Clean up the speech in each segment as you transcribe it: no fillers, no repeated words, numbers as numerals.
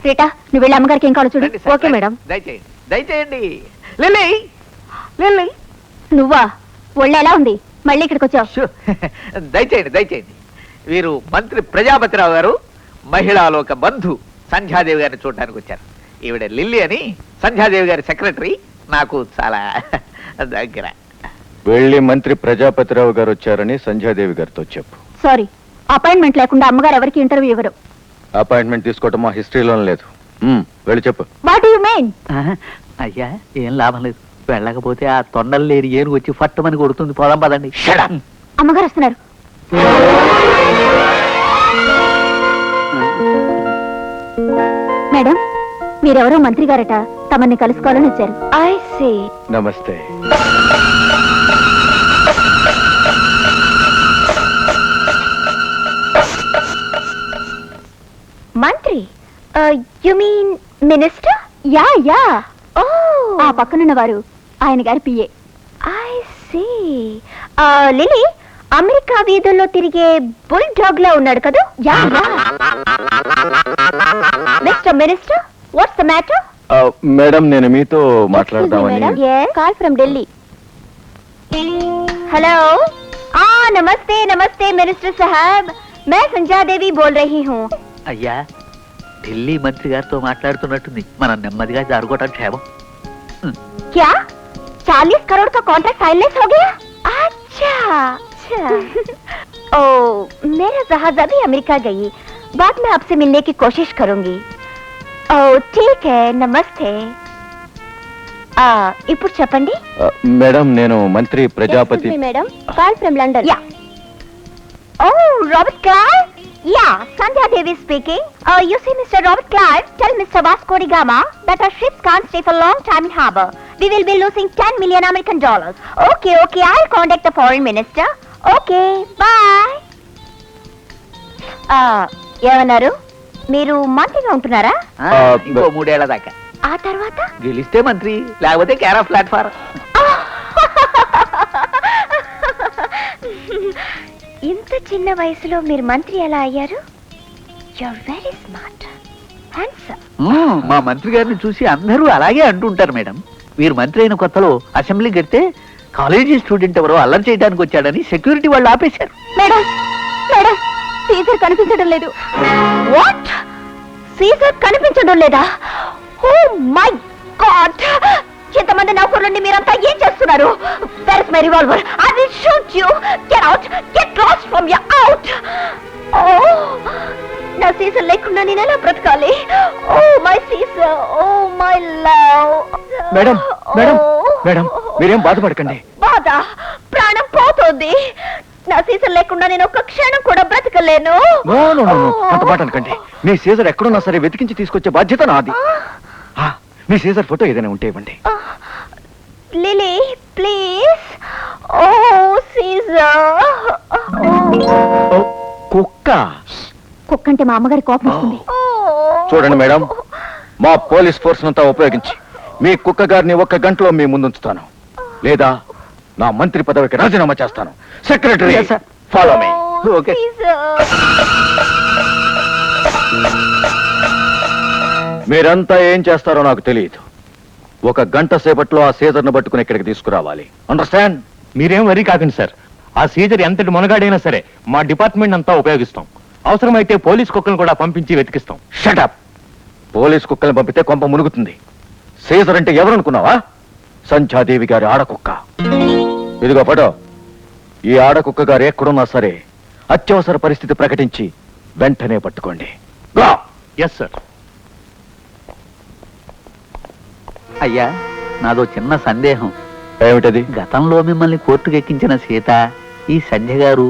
Rita నువ్వు వెళ్ళి అమ్మగారికి ఏం కావాలో చూడు. Okay madam. దయచేయండి దయచేయండి. లిల్లీ లిల్లీ నువ్వా? ఒళ్ళు ఎలా ఉంది? మళ్ళీ ఇక్కడికి వచ్చావు? దయచేయండి దయచేయండి. వీరు మంత్రి ప్రజాపతిరావు గారు, మహిళాలోక బంధు సంధ్యాదేవి గారిని చూడడానికి వచ్చారు. ఈవిడ లిల్లీ అని, సంధ్యాదేవి గారి సెక్రటరీ, నాకు చాలా దగ్గర. వెళ్ళి మంత్రి ప్రజాపతిరావు గారు వచ్చారని సంధ్యాదేవి గారితో చెప్పు. సారీ, అపాయింట్మెంట్ లేకుండా అమ్మగారు ఎవరికి ఇంటర్వ్యూ ఇవ్వరు. అపాయింట్మెంట్ తీసుకోవటం మా హిస్టరీలోనే లేదు. వెళ్ళి చెప్పు. What you mean? అయ్యా ఏం లాభం లేదు, వెళ్ళకపోతే ఆ తొండలు లేని ఏనుగు వచ్చి ఫట్టమని కొడుతుంది. పోదాం పదండి. అమ్మగారు వస్తున్నారు. మేడం, మీరెవరో మంత్రి గారట, తమని కలుసుకోవాలని వచ్చారు. I see. నమస్తే. మంత్రి? You mean minister? Yeah yeah. Oh, ఆ పక్కనున్న వారు ఆయన గారి PA. I see. Lily, America వీధుల్లో తిరిగే బుల్ డాగ్ లా ఉన్నాడు కదా? Yeah yeah. Mister minister, what's the matter? Madam, నేను మీతో మాట్లాడదామని. Call from Delhi. हेलो। नमस्ते नमस्ते मिनिस्टर साहब, मैं संध्या देवी बोल रही हूँ। అయ్యా, ఢిల్లీ మంత్రి గారితో మాట్లాడుతున్నట్టుంది. మనం నెమ్మదిగా జరగటం క్షేమం. क्या 40 करोड़ का कॉन्ट्रैक्ट फाइनलाइज हो गया? अच्छा अच्छा। ओ, मेरा जहाज अभी अमेरिका गई, बाद में आपसे मिलने की कोशिश करूंगी। ओ ठीक है, नमस्ते। ఇప్పుడు చెప్పండి. మేడం, నేను మంత్రి Prajapati. Madam, call from London. Yeah. Oh, Robert Clive. Yeah, Sandhya Devi speaking. You see, Mr. Robert Clive, tell Mr. Vasco da Gama that our ships can't stay for a long time in harbor. We will be losing $10 million American dollars. Okay, okay, I'll contact the foreign minister. Okay, bye. ఏమన్నారు? మీరు మంత్రిగా ఉంటున్నారా? ఇంకో 3 ఏళ్ల దాకా. ఆ తర్వాత గెలిస్తే మంత్రి, లేకపోతే కేరా ప్లాట్ఫారం. ఇంత చిన్న వయసులో మీరు మంత్రి ఎలా అయ్యారు? You're very smart, handsome. మా మంత్రి గారిని చూసి అందరూ అలాగే అంటుంటారు మేడం. వీరు మంత్రి అయిన కొత్తలో అసెంబ్లీ గడితే కాలేజీ స్టూడెంట్ ఎవరో అల్లరి చేయడానికి వచ్చాడని సెక్యూరిటీ వాళ్ళు ఆపేశారు. మేడం మేడం, సీజర్ కనిపించడం లేదు. వాట్? సీజర్ కనిపించడం లేదా? Oh my god! ఎంతమంది నౌకర్లుండి మీరంతా ఏం చేస్తున్నారు? Where is my revolver? I will shoot you. Get out. Get lost from your out. Oh, నా సీజర్ లేకుండా నేను ఎలా బ్రతకాలి? Oh my Caesar. Oh my love. Madam madam madam, మీరేం బాధపడకండి. బాధ? ప్రాణం పోతుంది. నా సీజర్ లేకుండా నేను ఒక్క క్షణం కూడా బ్రతకలేను. అంత మాట అనకండి. మీ సీజర్ ఎక్కడున్నా సరే వెతికించి తీసుకొచ్చే బాధ్యత నాది. మీ సీజర్ ఫోటో ఏదైనా ఉంటే ఇవ్వండి. Lily please. Oh Caesar. కుక్క. కుక్క అంటే మా అమ్మగారి కోపం వస్తుంది. చూడండి మేడం, మా పోలీస్ ఫోర్స్ అంతా ఉపయోగించి మీ కుక్క గారిని 1 గంటలో మీ ముందుంచుతాను, లేదా నా మంత్రి పదవికి రాజీనామా చేస్తాను. Secretary, follow me. ఓకే. మీరంతా ఏం చేస్తారో నాకు తెలియదు. 1 గంట సేపట్లో ఆ సీజర్ను పట్టుకుని ఇక్కడికి తీసుకురావాలి. అండర్స్టాండ్? మీరేం వరీ కాకండి సార్. ఆ సీజర్ ఎంతటి మునగాడైనా సరే మా డిపార్ట్మెంట్ అంతా ఉపయోగిస్తాం. అవసరమైతే పోలీస్ కుక్కలను కూడా పంపించి వెతికిస్తాం. షటప్! పోలీస్ కుక్కల్ని పంపితే కొంప మునుగుతుంది. సీజర్ అంటే ఎవరనుకున్నావా? సంధ్యాదేవి గారి ఆడకుక్క. ఇదిగో ఫోటో. ఈ ఆడకుక్క గారు ఎక్కడున్నా సరే అత్యవసర పరిస్థితి ప్రకటించి వెంటనే పట్టుకోండి. Yes sir. అయ్యా, నాదో చిన్న సందేహం. ఏమిటది? గతంలో మిమ్మల్ని కోర్టుకు ఎక్కించిన సీత, ఈ సంధ్య గారు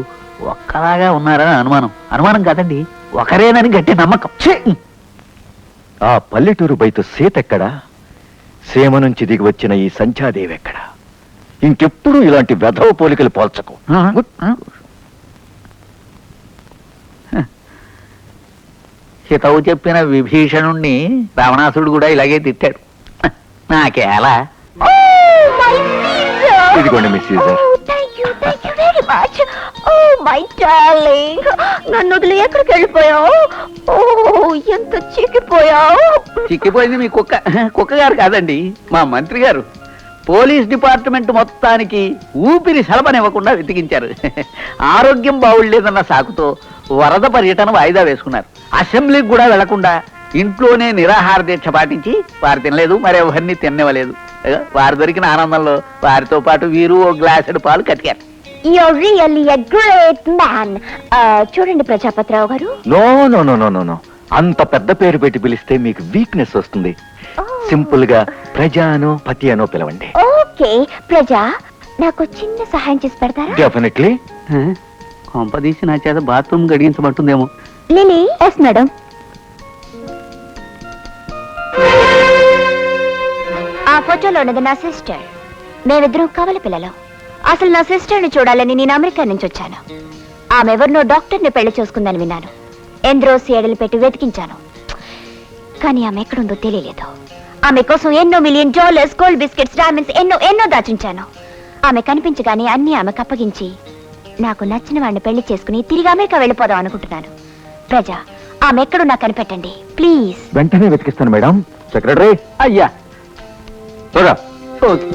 ఒక్కలాగా ఉన్నారని అనుమానం. అనుమానం కాదండి, ఒకరేనని గట్టి నమ్మకం. ఆ పల్లెటూరు బయట సీత ఎక్కడా? సీమ నుంచి దిగి వచ్చిన ఈ సంధ్యాదేవి ఎక్కడా? ఇంకెప్పుడు ఇలాంటి వెధవ పోలికలు పోల్చకు. హితవు చెప్పిన విభీషణుణ్ణి రావణాసుడు కూడా ఇలాగే తిట్టాడు. నాకేలా? ఇదిగోండి మీ Caesar. Thank you very much. Oh my darling, నన్ను వదిలి ఎక్కడికి వెళ్ళిపోయావు? ఓ ఎంత చిక్కిపోయావు. చిక్కిపోయింది మీ కుక్క గారు కాదండి, మా మంత్రి గారు. పోలీస్ డిపార్ట్మెంట్ మొత్తానికి ఊపిరి సలపనివ్వకుండా వెతికించారు. ఆరోగ్యం బాగులేదన్న సాకుతో వరద పర్యటన వాయిదా వేసుకున్నారు. అసెంబ్లీకి కూడా వెళ్లకుండా ఇంట్లోనే నిరాహార దీక్ష పాటించి వారు తినలేదు, మరి ఎవరిని తిననివ్వలేదు. వారు దొరికిన ఆనందంలో వారితో పాటు వీరు ఓ గ్లాసుడు పాలు కట్టారు. You're really a great man. చూడండి ప్రజాపతిరావు గారు. No no no no no no, అంత పెద్ద పేరు పెట్టి పిలిస్తే మీకు వీక్నెస్ వస్తుంది. సింపుల్ గా ప్రజానో పతి అనో పిలవండి. ఓకే ప్రజా, నాకు చిన్న సహాయం చేసి పెడతారా? డెఫినెట్లీ. కొంపదీసి నా చేత బాత్రూమ్ గడిగించమంటుందేమో. లిలీ. Yes madam. ఆ ఫోటోలో ఉన్నది నా సిస్టర్. మేమిద్దరం కవల పిల్లలు. అసలు నా సిస్టర్ని చూడాలని నేను అమెరికా నుంచి వచ్చాను. ఆమె ఎవరినో డాక్టర్ని పెళ్లి చేసుకుందని విన్నాను. ఎందరో సీడలు పెట్టి వెతికించాను, కానీ ఆమె ఎక్కడుందో తెలియలేదు. ఆమె కోసం ఎన్నో $1,000,000 గోల్డ్ బిస్కెట్స్, డైమండ్స్ ఎన్నో ఎన్నో దాచుంచాను. ఆమె కనిపించగానే అన్ని ఆమెకు అప్పగించి నాకు నచ్చిన వాడిని పెళ్లి చేసుకుని తిరిగి అమెరికా వెళ్ళిపోదాం అనుకుంటున్నాను. ప్రజా, ఆమె ఎక్కడున్నా కనిపెట్టండి ప్లీజ్. వెంటనే వెతికిస్తాను మేడం. సెక్రటరీ అయ్యా చూడ. ఓకే.